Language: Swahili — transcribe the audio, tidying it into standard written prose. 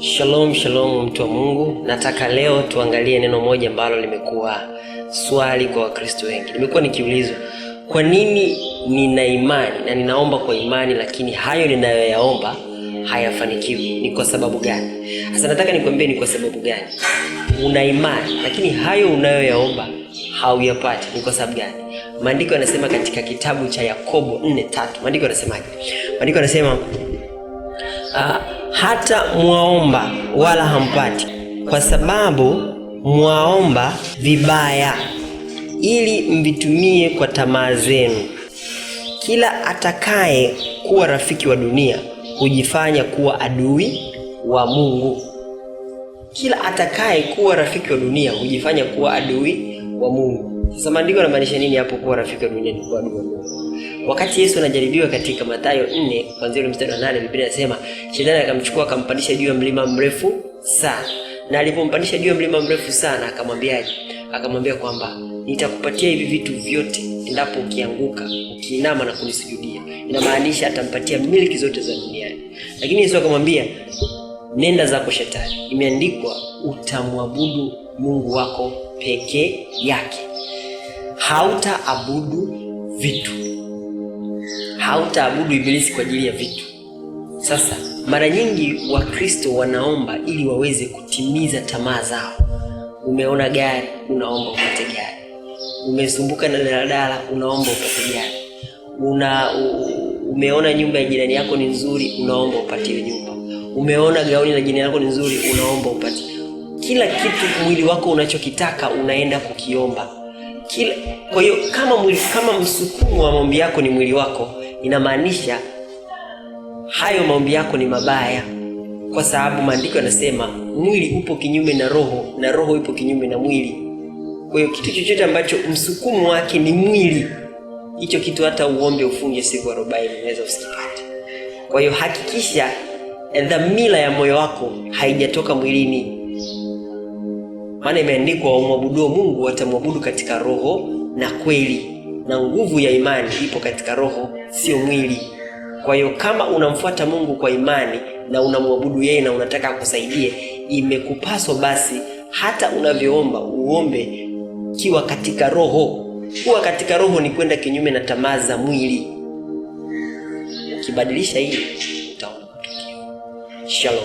Shalom shalom mtu wa Mungu. Nataka leo tuangalie neno moja ambalo limekuwa swali kwa Wakristo wengi. Nimekuwa nikiulizwa, kwa nini nina imani na ninaomba kwa imani lakini hayo ninayoyaomba hayafanikiwi? Ni kwa sababu gani? Sasa nataka nikwambie ni kwa sababu gani. Una imani lakini hayo unayoyaomba hauyapati, ni kwa sababu gani? Maandiko yanasema katika kitabu cha Yakobo 4:3. Maandiko yanasemaje? Maandiko yanasema hata mwaomba wala hampati, kwa sababu mwaomba vibaya ili mvitumie kwa tamaa zenu. Kila atakaye kuwa rafiki wa dunia hujifanya kuwa adui wa Mungu. Kila atakaye kuwa rafiki wa dunia hujifanya kuwa adui wa Mungu. Sasa maandiko yanamaanisha nini hapo kuwa rafiki wa dunia ni kuwa adui wa Mungu? Wakati Yesu anajaribiwa katika Mathayo 4 kuanzia mstari wa 8, Biblia inasema Shetani akamchukua akampandisha juu ya mlima mrefu sana. Na alipompandisha juu ya mlima mrefu sana akamwambiaje? Akamwambia kwamba nitakupatia hivi vitu vyote endapo ukianguka, ukiinama na kunisujudia. Inamaanisha atampatia miliki zote za duniani. Lakini Yesu akamwambia, nenda zako Shetani, imeandikwa utamwabudu Mungu wako peke yake. Hautaabudu vitu. Hautaabudu ibilisi kwa ajili ya vitu. Sasa mara nyingi Wakristo wanaomba ili waweze kutimiza tamaa zao. Umeona gari, unaomba upate gari. Umesumbuka na daladala, unaomba upate gari. Umeona nyumba ya jirani yako ni nzuri, unaomba upate ile nyumba. Umeona gauni la jirani yako ni nzuri, unaomba upate. Kila kitu mwili wako unachokitaka unaenda kukiomba. Kwa hiyo kama msukumo wa maombi yako ni mwili wako, inamaanisha hayo maombi yako ni mabaya, kwa sababu maandiko yanasema mwili upo kinyume na roho na roho ipo kinyume na mwili. Kwa hiyo kitu chochote ambacho msukumo wake ni mwili, hicho kitu hata uombe ufunge siku 40 unaweza usikipate. Kwa hiyo hakikisha dhamira ya moyo wako haijatoka mwilini. Maana imeandikwa wamwabudu Mungu watamwabudu katika roho na kweli, na nguvu ya imani ipo katika roho, sio mwili. Kwa hiyo kama unamfuata Mungu kwa imani na unamwabudu yeye na unataka akusaidie, imekupaswa basi hata unavyoomba uombe kiwa katika roho. Kuwa katika roho ni kwenda kinyume na tamaa za mwili. Ukibadilisha hili utaona matokeo. Shalom.